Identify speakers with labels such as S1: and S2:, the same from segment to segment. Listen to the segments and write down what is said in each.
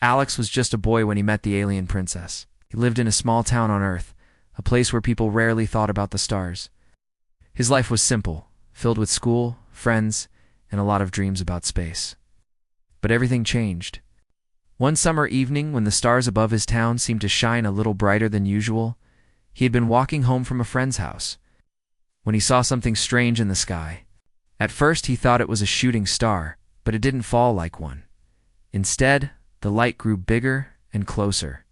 S1: Alex was just a boy when he met the alien princess. He lived in a small town on Earth, a place where people rarely thought about the stars. His life was simple, filled with school, friends, and a lot of dreams about space. But everything changed. One summer evening, when the stars above his town seemed to shine a little brighter than usual, he had been walking home from a friend's house when he saw something strange in the sky. At first he thought it was a shooting star, but it didn't fall like one. Instead, the light grew bigger and closer.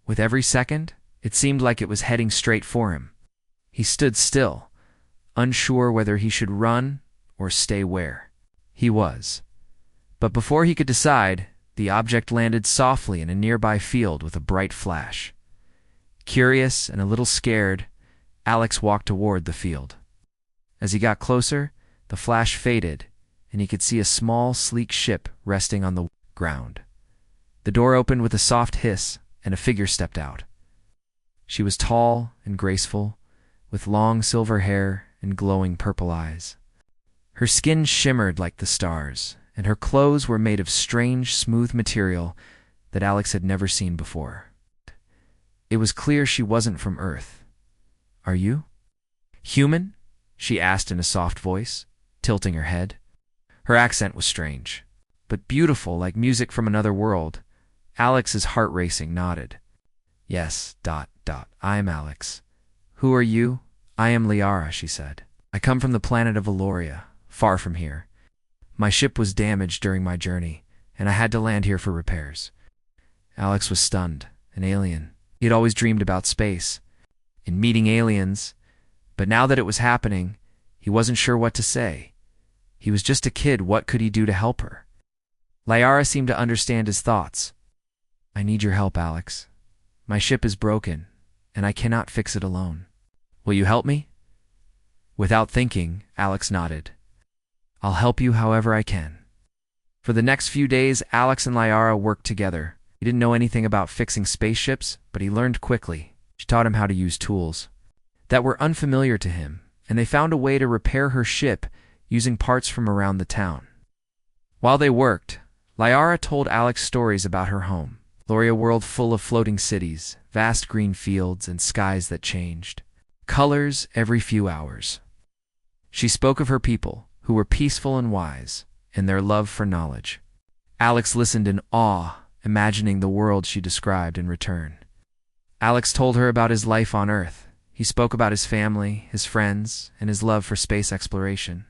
S1: With every second, it seemed like it was heading straight for him. He stood still, unsure whether he should run or stay where he was. But before he could decide, the object landed softly in a nearby field with a bright flash. Curious and a little scared, Alex walked toward the field. As he got closer, the flash faded, and he could see a small, sleek ship resting on the ground. The door opened with a soft hiss, and a figure stepped out. She was tall and graceful, with long silver hair and glowing purple eyes. Her skin shimmered like the stars, and her clothes were made of strange, smooth material that Alex had never seen before. It was clear she wasn't from Earth. "Are you human?" she asked in a soft voice, tilting her head. Her accent was strange, but beautiful like music from another world. Alex's heart racing nodded. "Yes, I'm Alex. Who are you?" "I am Liara," she said. "I come from the planet of Valoria, far from here. My ship was damaged during my journey, and I had to land here for repairs." Alex was stunned, an alien. He had always dreamed about space and meeting aliens, but now that it was happening, he wasn't sure what to say. He was just a kid. What could he do to help her? Liara seemed to understand his thoughts. "I need your help, Alex. My ship is broken, and I cannot fix it alone. Will you help me?" Without thinking, Alex nodded. "I'll help you however I can." For the next few days, Alex and Liara worked together. He didn't know anything about fixing spaceships, but he learned quickly. She taught him how to use tools that were unfamiliar to him, and they found a way to repair her ship using parts from around the town. While they worked, Liara told Alex stories about her home, a world full of floating cities, vast green fields, and skies that changed colors every few hours. She spoke of her people, who were peaceful and wise, and their love for knowledge. Alex listened in awe, imagining the world she described in return. Alex told her about his life on Earth. He spoke about his family, his friends, and his love for space exploration.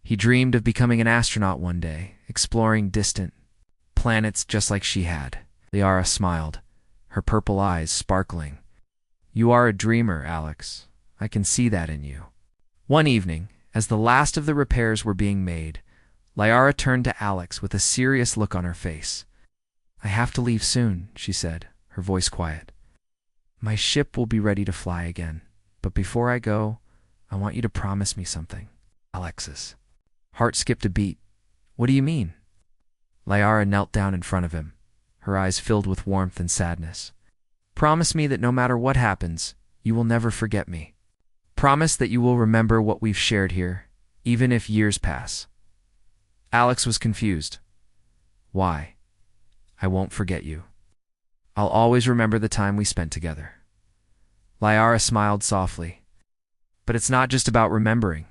S1: He dreamed of becoming an astronaut one day, exploring distant planets just like she had. Liara smiled, her purple eyes sparkling. "You are a dreamer, Alex. I can see that in you." One evening, as the last of the repairs were being made, Liara turned to Alex with a serious look on her face. "I have to leave soon," she said, her voice quiet. "My ship will be ready to fly again, but before I go, I want you to promise me something." Alex's heart skipped a beat. "What do you mean?" Liara knelt down in front of him, her eyes filled with warmth and sadness. "Promise me that no matter what happens, you will never forget me. Promise that you will remember what we've shared here, even if years pass." Alex was confused. "Why?" "I won't forget you. I'll always remember the time we spent together." Liara smiled softly. "But it's not just about remembering.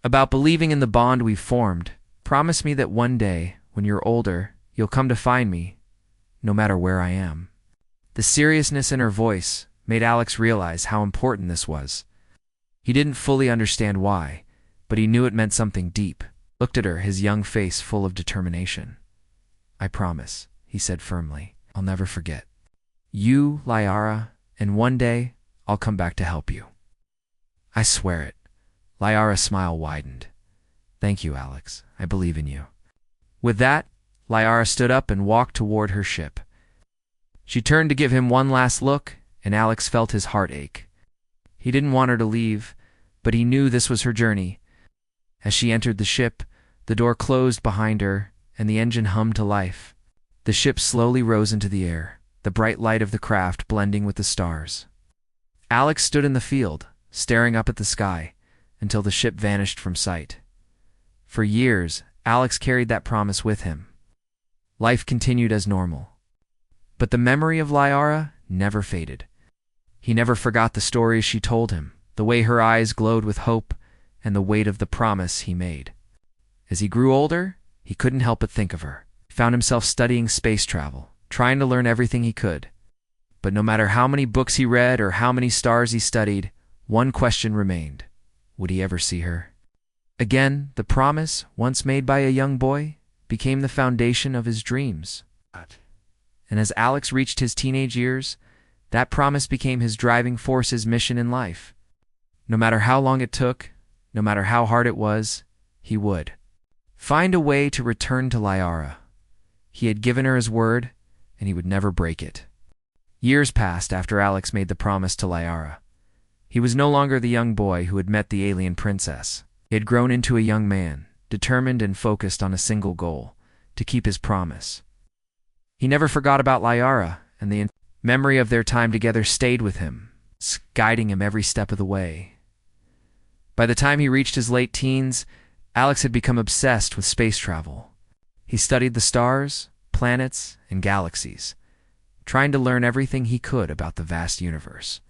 S1: About believing in the bond we've formed. Promise me that one day, when you're older, you'll come to find me, no matter where I am." The seriousness in her voice made Alex realize how important this was. He didn't fully understand why, but he knew it meant something deep. Looked at her, his young face full of determination. "I promise," he said firmly. "I'll never forget you, Liara, and one day I'll come back to help you." "I swear it." Liara's smile widened. "Thank you, Alex. I believe in you." With that, Liara stood up and walked toward her ship. She turned to give him one last look, and Alex felt his heart ache. He didn't want her to leave, but he knew this was her journey. As she entered the ship, the door closed behind her, and the engine hummed to life. The ship slowly rose into the air, the bright light of the craft blending with the stars. Alex stood in the field, staring up at the sky, until the ship vanished from sight. For years, Alex carried that promise with him. Life continued as normal. But the memory of Liara never faded. He never forgot the stories she told him, the way her eyes glowed with hope, and the weight of the promise he made. As he grew older, he couldn't help but think of her. He found himself studying space travel, trying to learn everything he could. But no matter how many books he read or how many stars he studied, one question remained. Would he ever see her? Again, the promise, once made by a young boy, became the foundation of his dreams. And as Alex reached his teenage years, that promise became his driving force, his mission in life. No matter how long it took, no matter how hard it was, he would find a way to return to Liara. He had given her his word, and he would never break it. Years passed after Alex made the promise to Liara. He was no longer the young boy who had met the alien princess. He had grown into a young man, determined and focused on a single goal: to keep his promise. He never forgot about Liara, and the memory of their time together stayed with him, guiding him every step of the way. By the time he reached his late teens, Alex had become obsessed with space travel. He studied the stars, planets, and galaxies, trying to learn everything he could about the vast universe.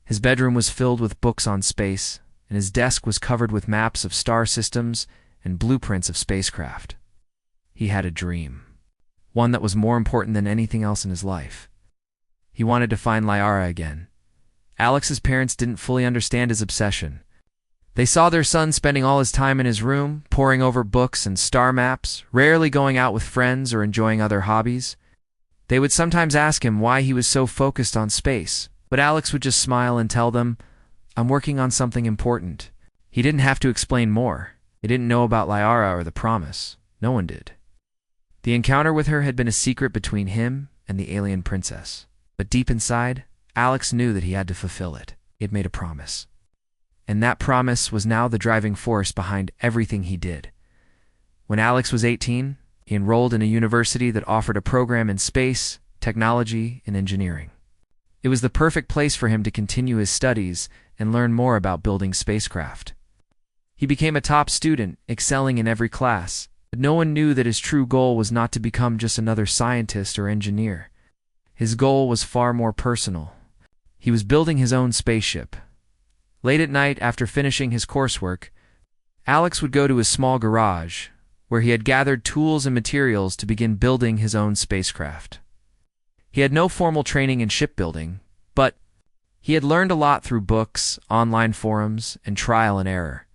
S1: His bedroom was filled with books on space, and his desk was covered with maps of star systems and blueprints of spacecraft. He had a dream, one that was more important than anything else in his life. He wanted to find Liara again. Alex's parents didn't fully understand his obsession. They saw their son spending all his time in his room, poring over books and star maps, rarely going out with friends or enjoying other hobbies. They would sometimes ask him why he was so focused on space, but Alex would just smile and tell them, "I'm working on something important." He didn't have to explain more. They didn't know about Liara or the promise. No one did. The encounter with her had been a secret between him and the alien princess. But deep inside, Alex knew that he had to fulfill it. He had made a promise. And that promise was now the driving force behind everything he did. When Alex was 18, he enrolled in a university that offered a program in space, technology, and engineering. It was the perfect place for him to continue his studies and learn more about building spacecraft. He became a top student, excelling in every class, but no one knew that his true goal was not to become just another scientist or engineer. His goal was far more personal. He was building his own spaceship. Late at night, after finishing his coursework, Alex would go to his small garage, where he had gathered tools and materials to begin building his own spacecraft. He had no formal training in shipbuilding, but he had learned a lot through books, online forums, and trial and error.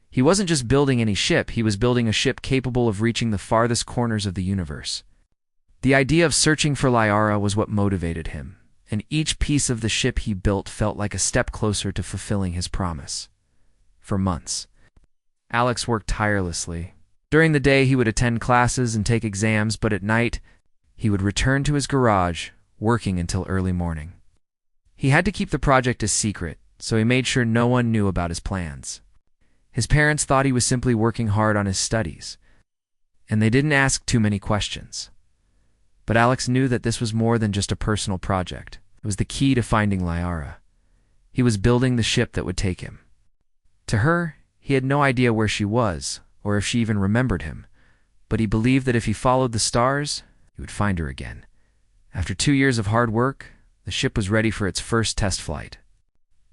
S1: He wasn't just building any ship, he was building a ship capable of reaching the farthest corners of the universe. The idea of searching for Liara was what motivated him, and each piece of the ship he built felt like a step closer to fulfilling his promise. For months, Alex worked tirelessly. During the day, he would attend classes and take exams, but at night, he would return to his garage, working until early morning. He had to keep the project a secret, so he made sure no one knew about his plans. His parents thought he was simply working hard on his studies, and they didn't ask too many questions. But Alex knew that this was more than just a personal project. It was the key to finding Liara. He was building the ship that would take him. To her, he had no idea where she was, or if she even remembered him, but he believed that if he followed the stars, he would find her again. After 2 years of hard work, the ship was ready for its first test flight.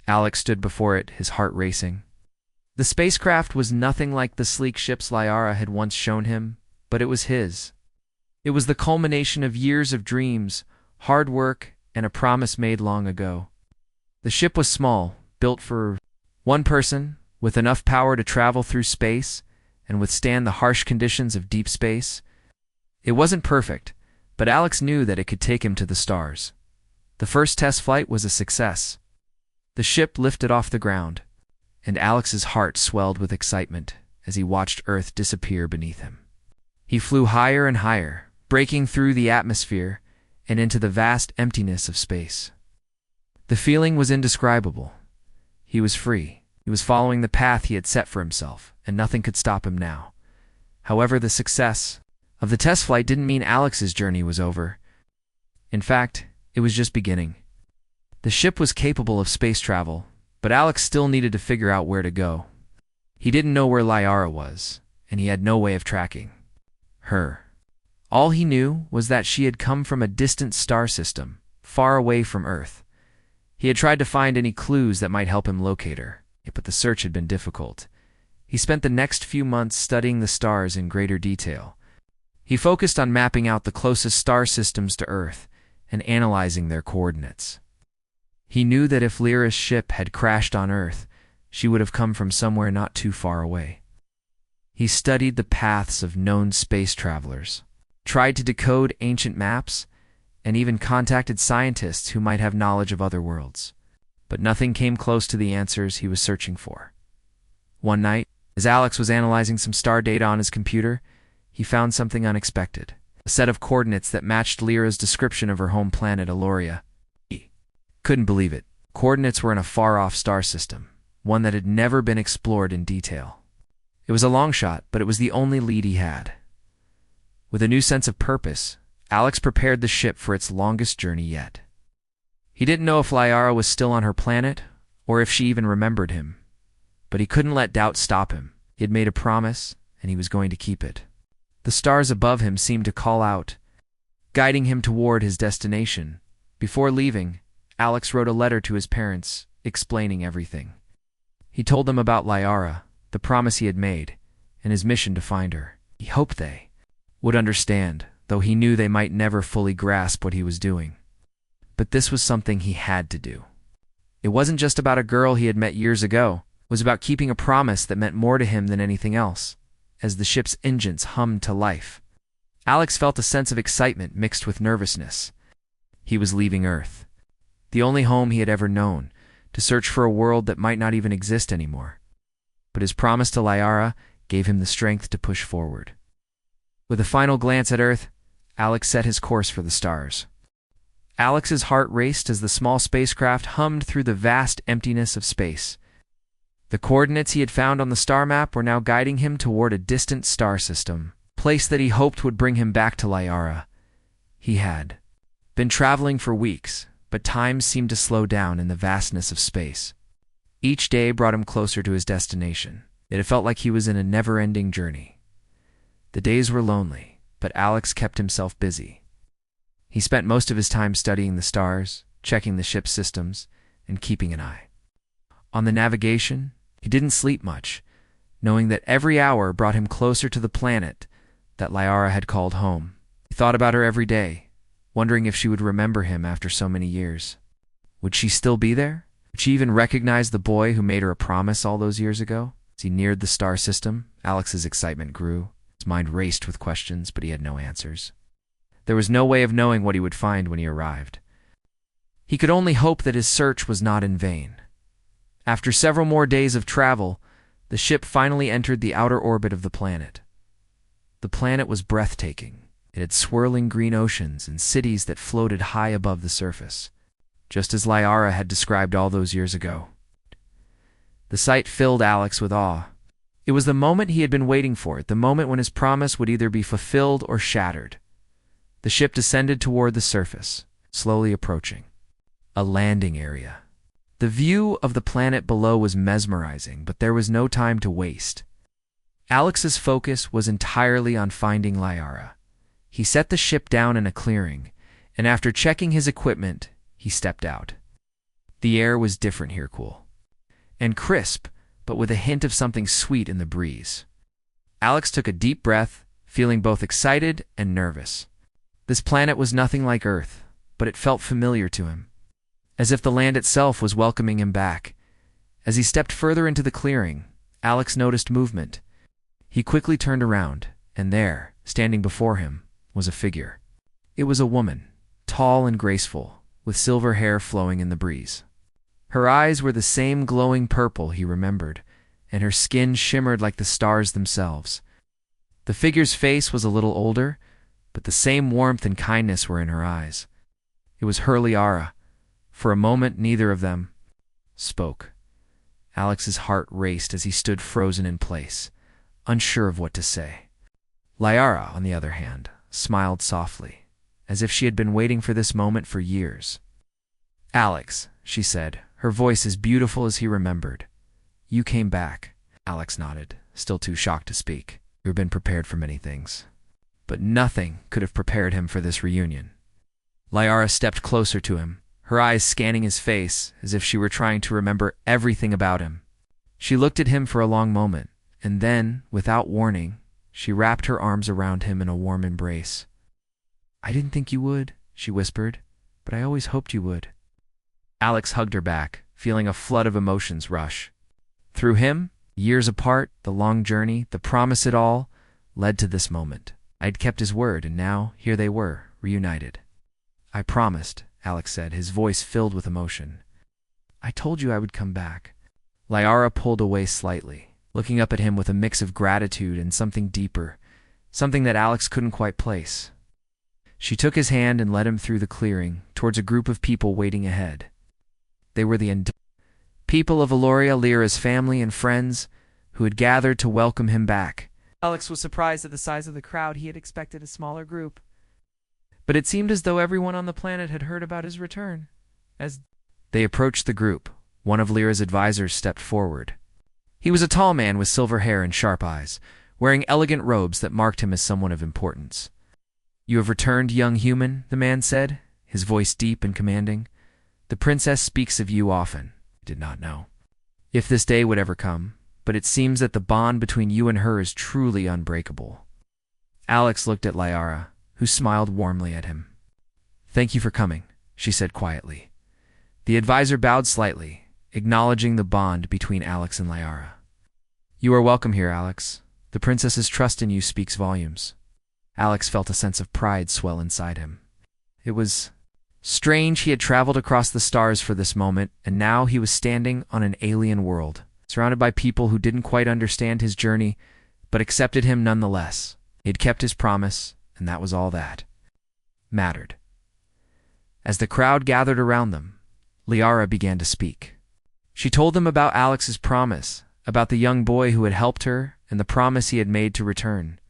S1: Alex stood before it, his heart racing. The spacecraft was nothing like the sleek ships Liara had once shown him, but it was his. It was the culmination of years of dreams, hard work, and a promise made long ago. The ship was small, built for one person, with enough power to travel through space and withstand the harsh conditions of deep space. It wasn't perfect, but Alex knew that it could take him to the stars. The first test flight was a success. The ship lifted off the ground, and Alex's heart swelled with excitement as he watched Earth disappear beneath him. He flew higher and higher, breaking through the atmosphere and into the vast emptiness of space. The feeling was indescribable. He was free. He was following the path he had set for himself, and nothing could stop him now. However, the success of the test flight didn't mean Alex's journey was over. In fact, it was just beginning. The ship was capable of space travel, but Alex still needed to figure out where to go. He didn't know where Liara was, and he had no way of tracking her. All he knew was that she had come from a distant star system, far away from Earth. He had tried to find any clues that might help him locate her, but the search had been difficult. He spent the next few months studying the stars in greater detail. He focused on mapping out the closest star systems to Earth and analyzing their coordinates. He knew that if Lyra's ship had crashed on Earth, she would have come from somewhere not too far away. He studied the paths of known space travelers, tried to decode ancient maps, and even contacted scientists who might have knowledge of other worlds. But nothing came close to the answers he was searching for. One night, as Alex was analyzing some star data on his computer, he found something unexpected, a set of coordinates that matched Lyra's description of her home planet, Eloria. He couldn't believe it. Coordinates were in a far-off star system, one that had never been explored in detail. It was a long shot, but it was the only lead he had. With a new sense of purpose, Alex prepared the ship for its longest journey yet. He didn't know if Lyra was still on her planet, or if she even remembered him. But he couldn't let doubt stop him. He had made a promise, and he was going to keep it. The stars above him seemed to call out, guiding him toward his destination. Before leaving, Alex wrote a letter to his parents, explaining everything. He told them about Lyra, the promise he had made, and his mission to find her. He hoped they would understand, though he knew they might never fully grasp what he was doing. But this was something he had to do. It wasn't just about a girl he had met years ago. It was about keeping a promise that meant more to him than anything else. As the ship's engines hummed to life, Alex felt a sense of excitement mixed with nervousness. He was leaving Earth, the only home he had ever known, to search for a world that might not even exist anymore. But his promise to Lyra gave him the strength to push forward. With a final glance at Earth, Alex set his course for the stars. Alex's heart raced as the small spacecraft hummed through the vast emptiness of space. The coordinates he had found on the star map were now guiding him toward a distant star system, a place that he hoped would bring him back to Lyra. He had been traveling for weeks, but time seemed to slow down in the vastness of space. Each day brought him closer to his destination. It had felt like he was in a never-ending journey. The days were lonely, but Alex kept himself busy. He spent most of his time studying the stars, checking the ship's systems, and keeping an eye on the navigation. He didn't sleep much, knowing that every hour brought him closer to the planet that Lyra had called home. He thought about her every day, wondering if she would remember him after so many years. Would she still be there? Would she even recognize the boy who made her a promise all those years ago? As he neared the star system, Alex's excitement grew. His mind raced with questions, but he had no answers. There was no way of knowing what he would find when he arrived. He could only hope that his search was not in vain. After several more days of travel, the ship finally entered the outer orbit of the planet. The planet was breathtaking. It had swirling green oceans and cities that floated high above the surface, just as Lyra had described all those years ago. The sight filled Alex with awe. It was the moment he had been waiting for, the moment when his promise would either be fulfilled or shattered. The ship descended toward the surface, slowly approaching a landing area. The view of the planet below was mesmerizing, but there was no time to waste. Alex's focus was entirely on finding Lyra. He set the ship down in a clearing, and after checking his equipment, he stepped out. The air was different here, cool and crisp, but with a hint of something sweet in the breeze. Alex took a deep breath, feeling both excited and nervous. This planet was nothing like Earth, but it felt familiar to him, as if the land itself was welcoming him back. As he stepped further into the clearing, Alex noticed movement. He quickly turned around, and there, standing before him, was a figure. It was a woman, tall and graceful, with silver hair flowing in the breeze. Her eyes were the same glowing purple he remembered, and her skin shimmered like the stars themselves. The figure's face was a little older, but the same warmth and kindness were in her eyes. It was her Lyra. For a moment, neither of them spoke. Alex's heart raced as he stood frozen in place, unsure of what to say. Lyra, on the other hand, smiled softly, as if she had been waiting for this moment for years. "Alex," she said, her voice as beautiful as he remembered. "You came back." Alex nodded, still too shocked to speak. "You've been prepared for many things." but nothing could have prepared him for this reunion. Liara stepped closer to him, her eyes scanning his face as if she were trying to remember everything about him. She looked at him for a long moment, and then, without warning, she wrapped her arms around him in a warm embrace. "I didn't think you would," she whispered, "but I always hoped you would." Alex hugged her back, feeling a flood of emotions rush. Through him, years apart, the long journey, the promise it all, led to this moment. I'd kept his word, and now here they were, reunited. "I promised," Alex said, his voice filled with emotion. "I told you I would come back." Liara pulled away slightly, looking up at him with a mix of gratitude and something deeper, something that Alex couldn't quite place. She took his hand and led him through the clearing, towards a group of people waiting ahead. They were the people of Aloria, Lyra's family and friends, who had gathered to welcome him back.
S2: Alex was surprised at the size of the crowd. He had expected a smaller group.
S1: But it seemed as though everyone on the planet had heard about his return. As they approached the group, one of Lyra's advisors stepped forward. He was a tall man with silver hair and sharp eyes, wearing elegant robes that marked him as someone of importance. "You have returned, young human," the man said, his voice deep and commanding. "The princess speaks of you often." He did not know if this day would ever come, but it seems that the bond between you and her is truly unbreakable. Alex looked at Liara, who smiled warmly at him. "Thank you for coming," she said quietly. The advisor bowed slightly, acknowledging the bond between Alex and Liara. "You are welcome here, Alex. The princess's trust in you speaks volumes." Alex felt a sense of pride swell inside him. It was strange he had traveled across the stars for this moment, and now he was standing on an alien world, surrounded by people who didn't quite understand his journey, but accepted him nonetheless. He had kept his promise, and that was all that mattered. As the crowd gathered around them, Liara began to speak. She told them about Alex's promise, about the young boy who had helped her, and the promise he had made to return.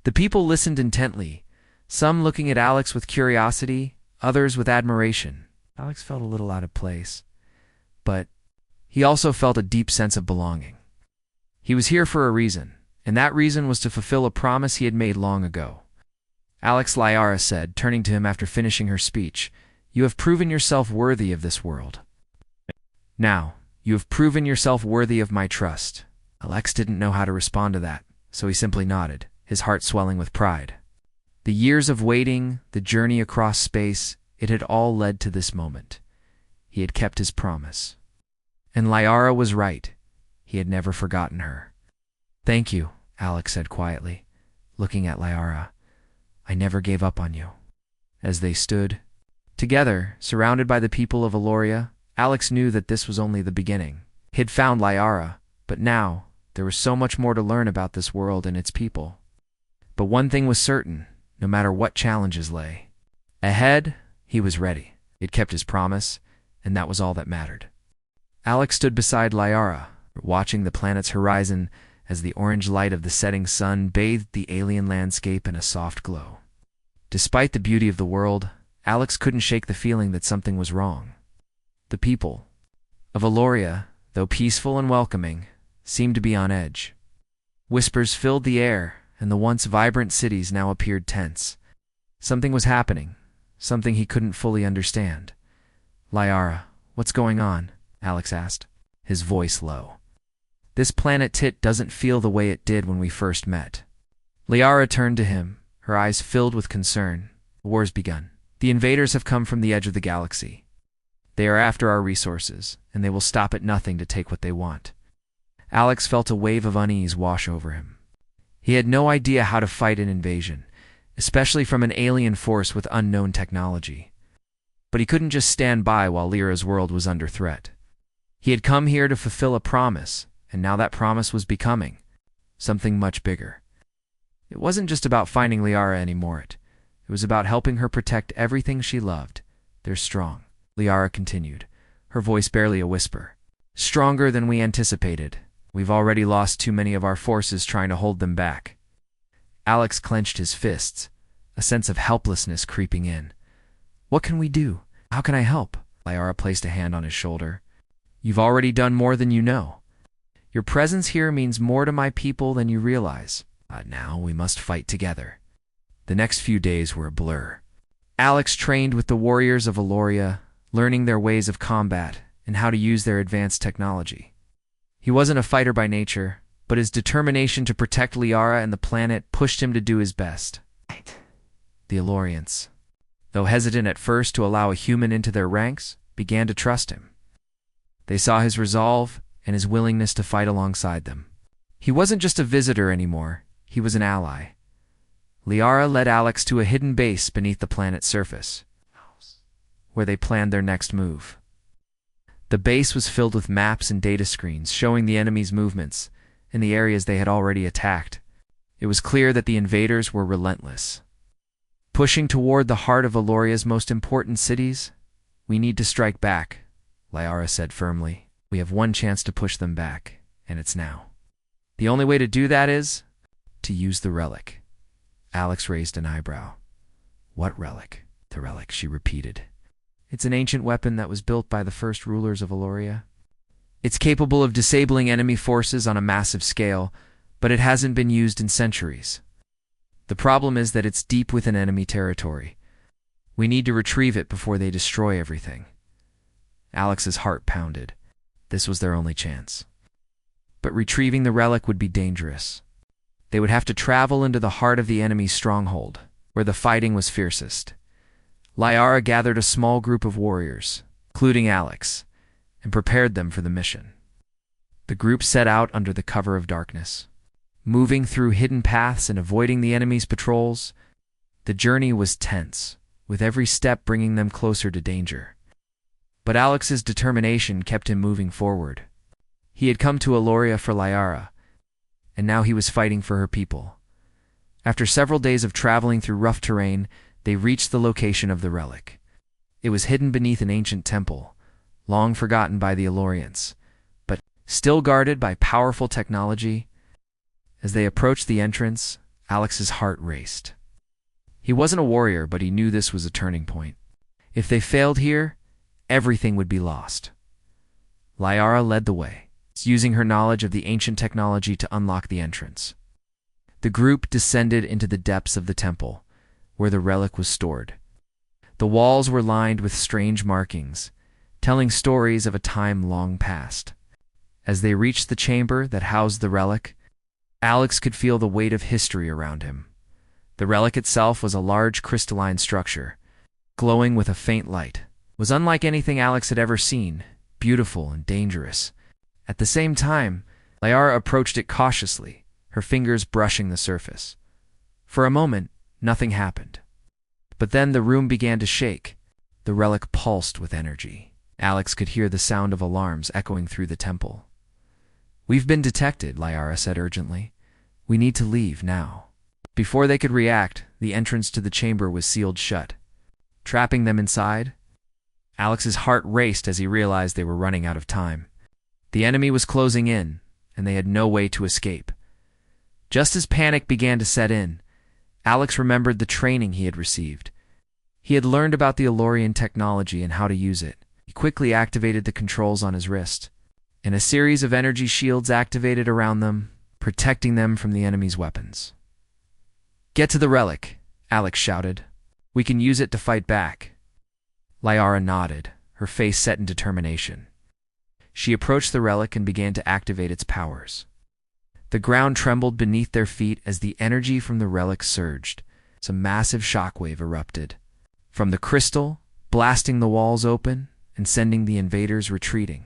S1: The people listened intently, some looking at Alex with curiosity, others with admiration. Alex felt a little out of place, but he also felt a deep sense of belonging. He was here for a reason, and that reason was to fulfill a promise he had made long ago. "Alex," Liara said, turning to him after finishing her speech, "you have proven yourself worthy of this world. Now, you have proven yourself worthy of my trust." Alex didn't know how to respond to that, so he simply nodded, his heart swelling with pride. The years of waiting, the journey across space, it had all led to this moment. He had kept his promise. And Liara was right. He had never forgotten her. "Thank you," Alex said quietly, looking at Liara. "I never gave up on you." As they stood together, surrounded by the people of Aloria, Alex knew that this was only the beginning. He had found Liara, but now there was so much more to learn about this world and its people. But one thing was certain, no matter what challenges lay ahead, he was ready. He'd kept his promise, and that was all that mattered. Alex stood beside Liara, watching the planet's horizon as the orange light of the setting sun bathed the alien landscape in a soft glow. Despite the beauty of the world, Alex couldn't shake the feeling that something was wrong. The people of Aloria, though peaceful and welcoming, seemed to be on edge. Whispers filled the air, and the once vibrant cities now appeared tense. Something was happening, something he couldn't fully understand. "Liara, what's going on?" Alex asked, his voice low. "This planet Tit doesn't feel the way it did when we first met." Liara turned to him, her eyes filled with concern. "The war's begun. The invaders have come from the edge of the galaxy. They are after our resources, and they will stop at nothing to take what they want." Alex felt a wave of unease wash over him. He had no idea how to fight an invasion, especially from an alien force with unknown technology. But he couldn't just stand by while Lyra's world was under threat. He had come here to fulfill a promise, and now that promise was becoming something much bigger. It wasn't just about finding Liara anymore. It was about helping her protect everything she loved. "They're strong," Liara continued, her voice barely a whisper. "Stronger than we anticipated. We've already lost too many of our forces trying to hold them back." Alex clenched his fists, a sense of helplessness creeping in. "What can we do? How can I help?" Liara placed a hand on his shoulder. "You've already done more than you know. Your presence here means more to my people than you realize. Now we must fight together." The next few days were a blur. Alex trained with the warriors of Eloria, learning their ways of combat and how to use their advanced technology. He wasn't a fighter by nature, but his determination to protect Liara and the planet pushed him to do his best. The Elorians, though hesitant at first to allow a human into their ranks, began to trust him. They saw his resolve and his willingness to fight alongside them. He wasn't just a visitor anymore, he was an ally. Liara led Alex to a hidden base beneath the planet's surface, where they planned their next move. The base was filled with maps and data screens showing the enemy's movements in the areas they had already attacked. It was clear that the invaders were relentless. Pushing toward the heart of Eloria's most important cities, "We need to strike back," Liara said firmly. "We have one chance to push them back, and it's now. The only way to do that is to use the relic." Alex raised an eyebrow. "What relic?" "The relic," she repeated. "It's an ancient weapon that was built by the first rulers of Eloria. It's capable of disabling enemy forces on a massive scale, but it hasn't been used in centuries. The problem is that it's deep within enemy territory. We need to retrieve it before they destroy everything." Alex's heart pounded. This was their only chance. But retrieving the relic would be dangerous. They would have to travel into the heart of the enemy's stronghold, where the fighting was fiercest. Liara gathered a small group of warriors, including Alex, and prepared them for the mission. The group set out under the cover of darkness. Moving through hidden paths and avoiding the enemy's patrols, the journey was tense, with every step bringing them closer to danger. But Alex's determination kept him moving forward. He had come to Eloria for Liara, and now he was fighting for her people. After several days of traveling through rough terrain, they reached the location of the relic. It was hidden beneath an ancient temple, long forgotten by the Elorians, but still guarded by powerful technology. As they approached the entrance, Alex's heart raced. He wasn't a warrior, but he knew this was a turning point. If they failed here, everything would be lost. Liara led the way, using her knowledge of the ancient technology to unlock the entrance. The group descended into the depths of the temple, where the relic was stored. The walls were lined with strange markings, telling stories of a time long past. As they reached the chamber that housed the relic, Alex could feel the weight of history around him. The relic itself was a large crystalline structure, glowing with a faint light. It was unlike anything Alex had ever seen, beautiful and dangerous. At the same time, Liara approached it cautiously, her fingers brushing the surface. For a moment, nothing happened. But then the room began to shake. The relic pulsed with energy. Alex could hear the sound of alarms echoing through the temple. "We've been detected," Liara said urgently. "We need to leave now." Before they could react, the entrance to the chamber was sealed shut, trapping them inside. Alex's heart raced as he realized they were running out of time. The enemy was closing in, and they had no way to escape. Just as panic began to set in, Alex remembered the training he had received. He had learned about the Elorian technology and how to use it. He quickly activated the controls on his wrist, and a series of energy shields activated around them, protecting them from the enemy's weapons. "Get to the relic," Alex shouted. "We can use it to fight back." Liara nodded, her face set in determination. She approached the relic and began to activate its powers. The ground trembled beneath their feet as the energy from the relic surged. A massive shockwave erupted from the crystal, blasting the walls open and sending the invaders retreating.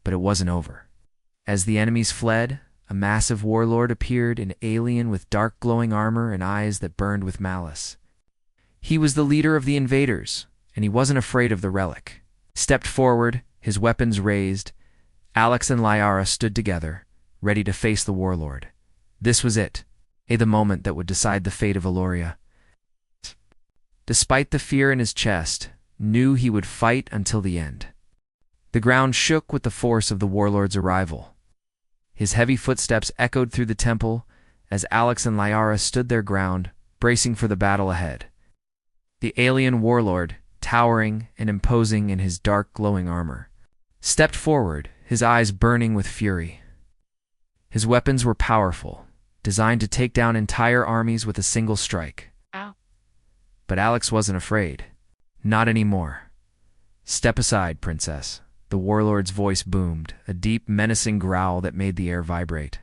S1: But it wasn't over. As the enemies fled, a massive warlord appeared, an alien with dark glowing armor and eyes that burned with malice. He was the leader of the invaders, and he wasn't afraid of the relic. Stepped forward, his weapons raised. Alex and Liara stood together, ready to face the warlord. This was it, the moment that would decide the fate of Eloria. Despite the fear in his chest, knew he would fight until the end. The ground shook with the force of the warlord's arrival. His heavy footsteps echoed through the temple as Alex and Liara stood their ground, bracing for the battle ahead. The alien warlord, towering and imposing in his dark glowing armor, stepped forward, his eyes burning with fury. His weapons were powerful, designed to take down entire armies with a single strike.
S2: Ow.
S1: But Alex wasn't afraid. Not anymore. "Step aside, princess." The warlord's voice boomed, a deep, menacing growl that made the air vibrate.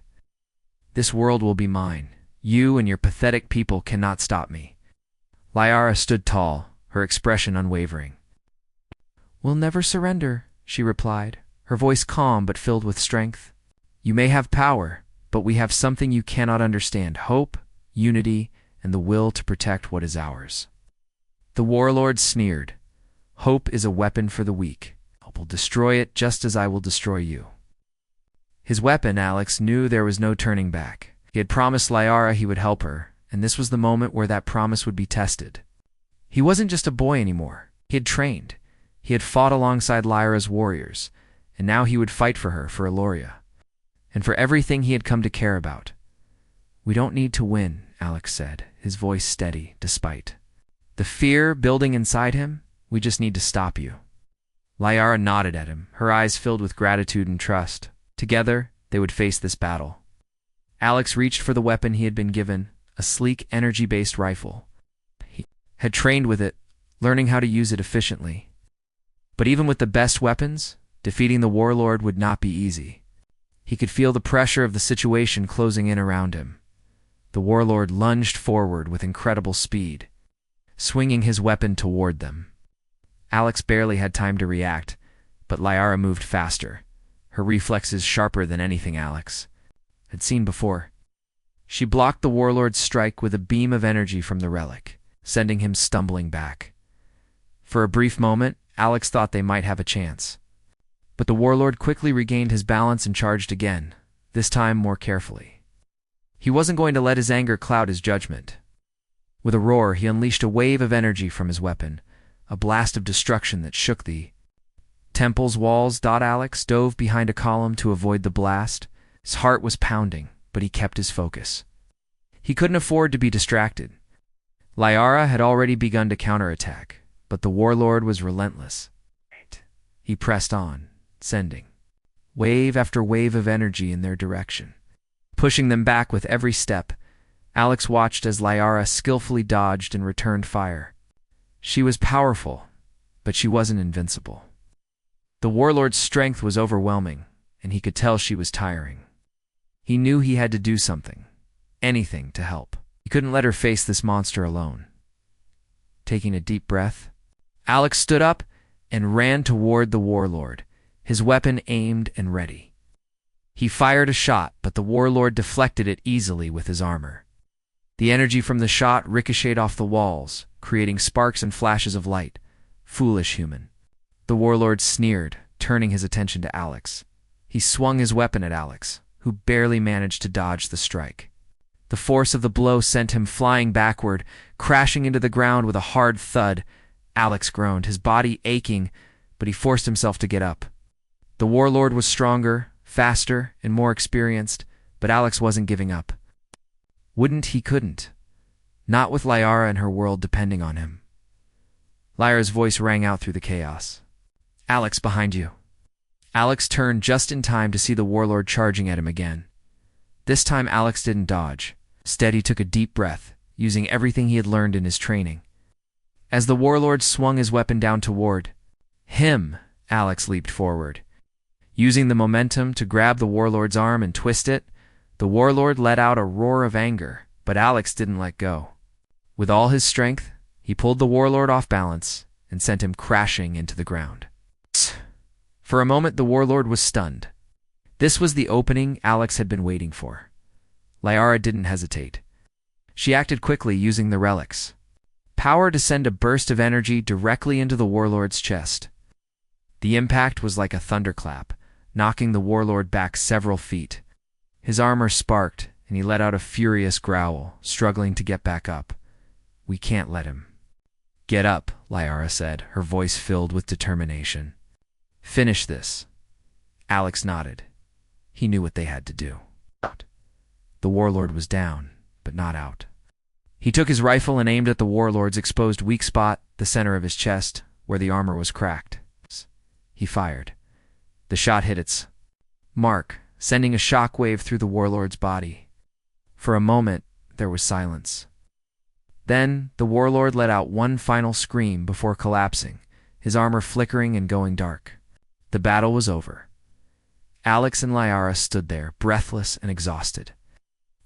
S1: "This world will be mine. You and your pathetic people cannot stop me." Liara stood tall, her expression unwavering. "We'll never surrender," she replied, her voice calm but filled with strength. "You may have power, but we have something you cannot understand: hope, unity, and the will to protect what is ours." The warlord sneered. "Hope is a weapon for the weak. I will destroy it just as I will destroy you." His weapon, Alex knew there was no turning back. He had promised Liara he would help her, and this was the moment where that promise would be tested. He wasn't just a boy anymore. He had trained. He had fought alongside Lyra's warriors, and now he would fight for her, for Eloria, and for everything he had come to care about. "We don't need to win," Alex said, his voice steady, despite the fear building inside him. "We just need to stop you." Liara nodded at him, her eyes filled with gratitude and trust. Together, they would face this battle. Alex reached for the weapon he had been given, a sleek, energy-based rifle. He had trained with it, learning how to use it efficiently. But even with the best weapons, defeating the warlord would not be easy. He could feel the pressure of the situation closing in around him. The warlord lunged forward with incredible speed, swinging his weapon toward them. Alex barely had time to react, but Liara moved faster, her reflexes sharper than anything Alex had seen before. She blocked the warlord's strike with a beam of energy from the relic, sending him stumbling back. For a brief moment, Alex thought they might have a chance. But the warlord quickly regained his balance and charged again, this time more carefully. He wasn't going to let his anger cloud his judgment. With a roar, he unleashed a wave of energy from his weapon, a blast of destruction that shook the temple's walls. Alex dove behind a column to avoid the blast. His heart was pounding, but he kept his focus. He couldn't afford to be distracted. Liara had already begun to counterattack, but the warlord was relentless. He pressed on, sending wave after wave of energy in their direction, pushing them back with every step. Alex watched as Liara skillfully dodged and returned fire. She was powerful, but she wasn't invincible. The warlord's strength was overwhelming, and he could tell she was tiring. He knew he had to do something, anything to help. He couldn't let her face this monster alone. Taking a deep breath, Alex stood up and ran toward the warlord, his weapon aimed and ready. He fired a shot, but the warlord deflected it easily with his armor. The energy from the shot ricocheted off the walls, creating sparks and flashes of light. Foolish human. The warlord sneered, turning his attention to Alex. He swung his weapon at Alex, who barely managed to dodge the strike. The force of the blow sent him flying backward, crashing into the ground with a hard thud. Alex groaned, his body aching, but he forced himself to get up. The warlord was stronger, faster, and more experienced, but Alex wasn't giving up. He couldn't. Not with Liara and her world depending on him. Lyra's voice rang out through the chaos. "Alex, behind you." Alex turned just in time to see the warlord charging at him again. This time Alex didn't dodge. Instead, he took a deep breath, using everything he had learned in his training. As the warlord swung his weapon down toward him, Alex leaped forward. Using the momentum to grab the warlord's arm and twist it, the warlord let out a roar of anger, but Alex didn't let go. With all his strength, he pulled the warlord off balance and sent him crashing into the ground. For a moment, the warlord was stunned. This was the opening Alex had been waiting for. Liara didn't hesitate. She acted quickly, using the relics. Power to send a burst of energy directly into the warlord's chest. The impact was like a thunderclap, knocking the warlord back several feet. His armor sparked, and he let out a furious growl, struggling to get back up. "We can't let him." "Get up," Liara said, her voice filled with determination. "Finish this." Alex nodded. He knew what they had to do. The warlord was down, but not out. He took his rifle and aimed at the warlord's exposed weak spot, the center of his chest, where the armor was cracked. He fired. The shot hit its mark, sending a shock wave through the warlord's body. For a moment, there was silence. Then, the warlord let out one final scream before collapsing, his armor flickering and going dark. The battle was over. Alex and Liara stood there, breathless and exhausted,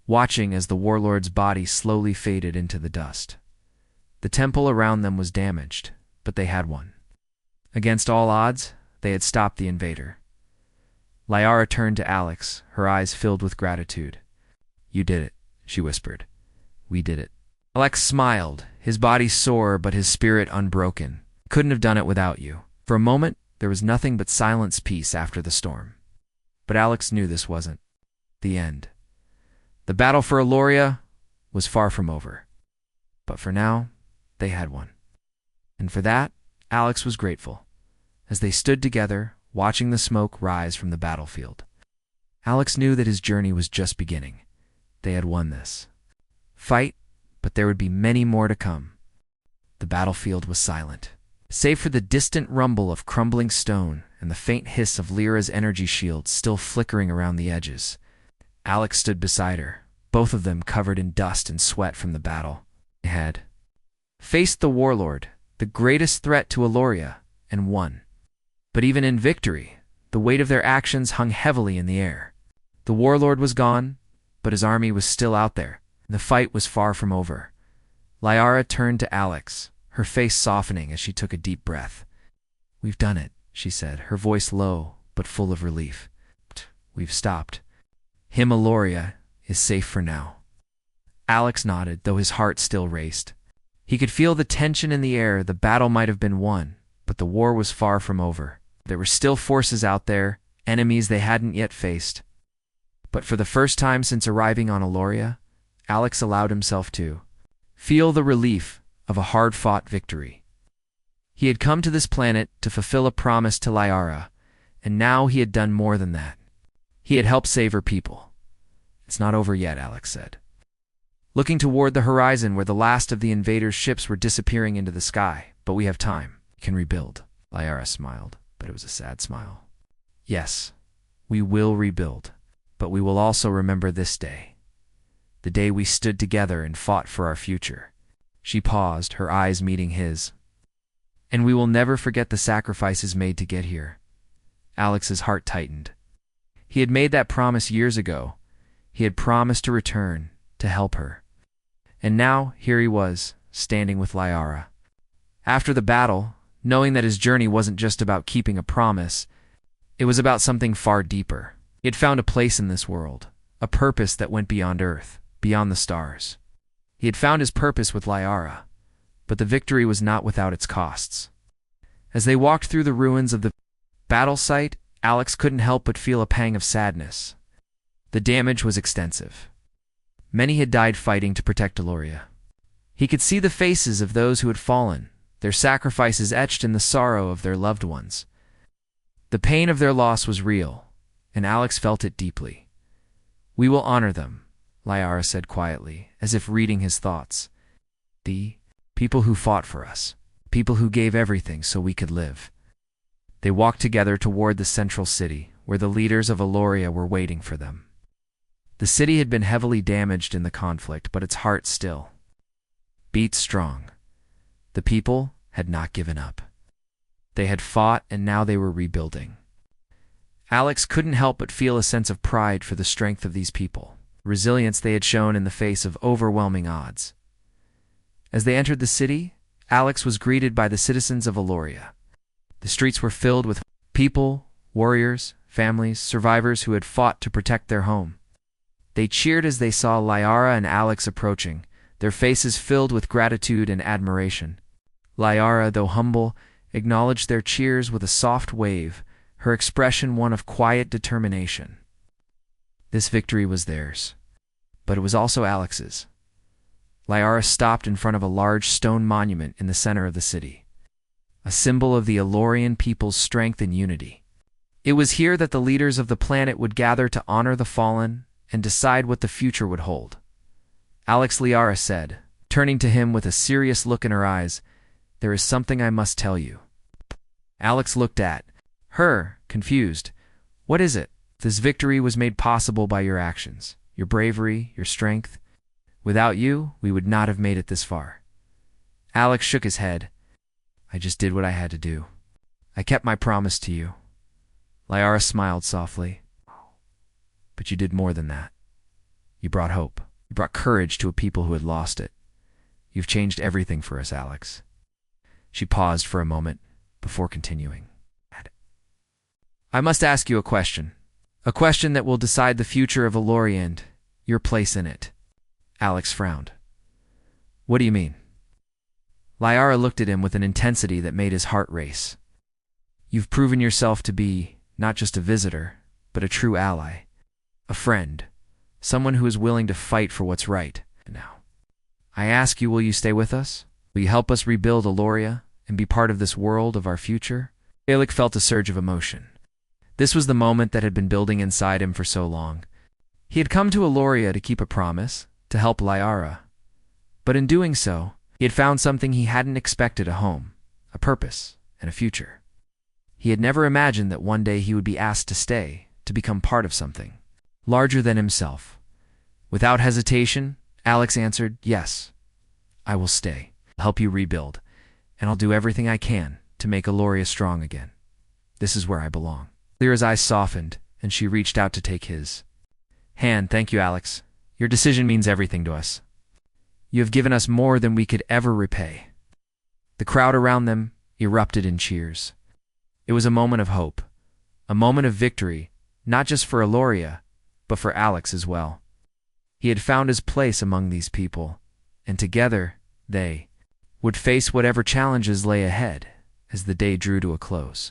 S1: watching as the warlord's body slowly faded into the dust. The temple around them was damaged, but they had won. Against all odds, they had stopped the invader. Liara turned to Alex, her eyes filled with gratitude. "You did it," she whispered. "We did it." Alex smiled, his body sore but his spirit unbroken. "Couldn't have done it without you." For a moment, there was nothing but silence peace after the storm. But Alex knew this wasn't the end. The battle for Eloria was far from over. But for now, they had won. And for that, Alex was grateful. As they stood together, watching the smoke rise from the battlefield, Alex knew that his journey was just beginning. They had won this fight, but there would be many more to come. The battlefield was silent, save for the distant rumble of crumbling stone and the faint hiss of Lyra's energy shield still flickering around the edges. Alex stood beside her, both of them covered in dust and sweat from the battle. They had faced the warlord, the greatest threat to Eloria, and won. But even in victory, the weight of their actions hung heavily in the air. The warlord was gone, but his army was still out there, and the fight was far from over. Liara turned to Alex, her face softening as she took a deep breath. "We've done it," she said, her voice low but full of relief. "We've stopped. Eloria is safe for now." Alex nodded, though his heart still raced. He could feel the tension in the air. The battle might have been won, but the war was far from over. There were still forces out there, enemies they hadn't yet faced. But for the first time since arriving on Eloria, Alex allowed himself to feel the relief of a hard-fought victory. He had come to this planet to fulfill a promise to Liara, and now he had done more than that. He had helped save her people. "It's not over yet," Alex said, looking toward the horizon where the last of the invaders' ships were disappearing into the sky. "But we have time. We can rebuild." Liara smiled, but it was a sad smile. "Yes, we will rebuild, but we will also remember this day, the day we stood together and fought for our future." She paused, her eyes meeting his. "And we will never forget the sacrifices made to get here." Alex's heart tightened. He had made that promise years ago. He had promised to return, to help her. And now, here he was, standing with Liara. After the battle, knowing that his journey wasn't just about keeping a promise, it was about something far deeper. He had found a place in this world, a purpose that went beyond Earth, beyond the stars. He had found his purpose with Liara, but the victory was not without its costs. As they walked through the ruins of the battle site, Alex couldn't help but feel a pang of sadness. The damage was extensive. Many had died fighting to protect Eloria. He could see the faces of those who had fallen, their sacrifices etched in the sorrow of their loved ones. The pain of their loss was real, and Alex felt it deeply. "We will honor them," Liara said quietly, as if reading his thoughts. "The people who fought for us, people who gave everything so we could live." They walked together toward the central city, where the leaders of Eloria were waiting for them. The city had been heavily damaged in the conflict, but its heart still beat strong. The people had not given up. They had fought, and now they were rebuilding. Alex couldn't help but feel a sense of pride for the strength of these people, resilience they had shown in the face of overwhelming odds. As they entered the city, Alex was greeted by the citizens of Eloria. The streets were filled with people, warriors, families, survivors who had fought to protect their home. They cheered as they saw Liara and Alex approaching, their faces filled with gratitude and admiration. Liara, though humble, acknowledged their cheers with a soft wave, her expression one of quiet determination. This victory was theirs, but it was also Alex's. Liara stopped in front of a large stone monument in the center of the city, a symbol of the Elorian people's strength and unity. It was here that the leaders of the planet would gather to honor the fallen and decide what the future would hold. "Alex," Liara said, turning to him with a serious look in her eyes, "there is something I must tell you." Alex looked at her, confused. "What is it?" "This victory was made possible by your actions. your bravery, your strength. Without you, we would not have made it this far." Alex shook his head. "I just did what I had to do. I kept my promise to you." Liara smiled softly. "But you did more than that. You brought hope. You brought courage to a people who had lost it. You've changed everything for us, Alex." She paused for a moment before continuing. "I must ask you a question. A question that will decide the future of Aloria and your place in it." Alex frowned. "What do you mean?" Liara looked at him with an intensity that made his heart race. "You've proven yourself to be not just a visitor, but a true ally. A friend. Someone who is willing to fight for what's right. And now, I ask you, will you stay with us? Will you help us rebuild Aloria and be part of this world of our future?" Alec felt a surge of emotion. This was the moment that had been building inside him for so long. He had come to Aloria to keep a promise, to help Liara. But in doing so, he had found something he hadn't expected: a home, a purpose, and a future. He had never imagined that one day he would be asked to stay, to become part of something larger than himself. Without hesitation, Alex answered, "Yes, I will stay. I'll help you rebuild, and I'll do everything I can to make Aloria strong again. This is where I belong." Lyra's eyes softened, and she reached out to take his hand. "Thank you, Alex. Your decision means everything to us. You have given us more than we could ever repay." The crowd around them erupted in cheers. It was a moment of hope, a moment of victory, not just for Aloria, but for Alex as well. He had found his place among these people, and together they would face whatever challenges lay ahead as the day drew to a close.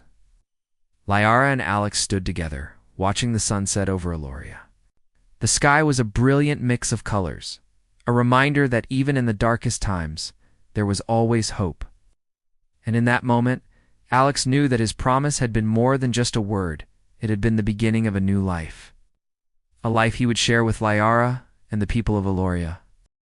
S1: Liara and Alex stood together, watching the sunset over Aloria. The sky was a brilliant mix of colors, a reminder that even in the darkest times, there was always hope. And in that moment, Alex knew that his promise had been more than just a word. It had been the beginning of a new life. A life he would share with Liara and the people of Aloria.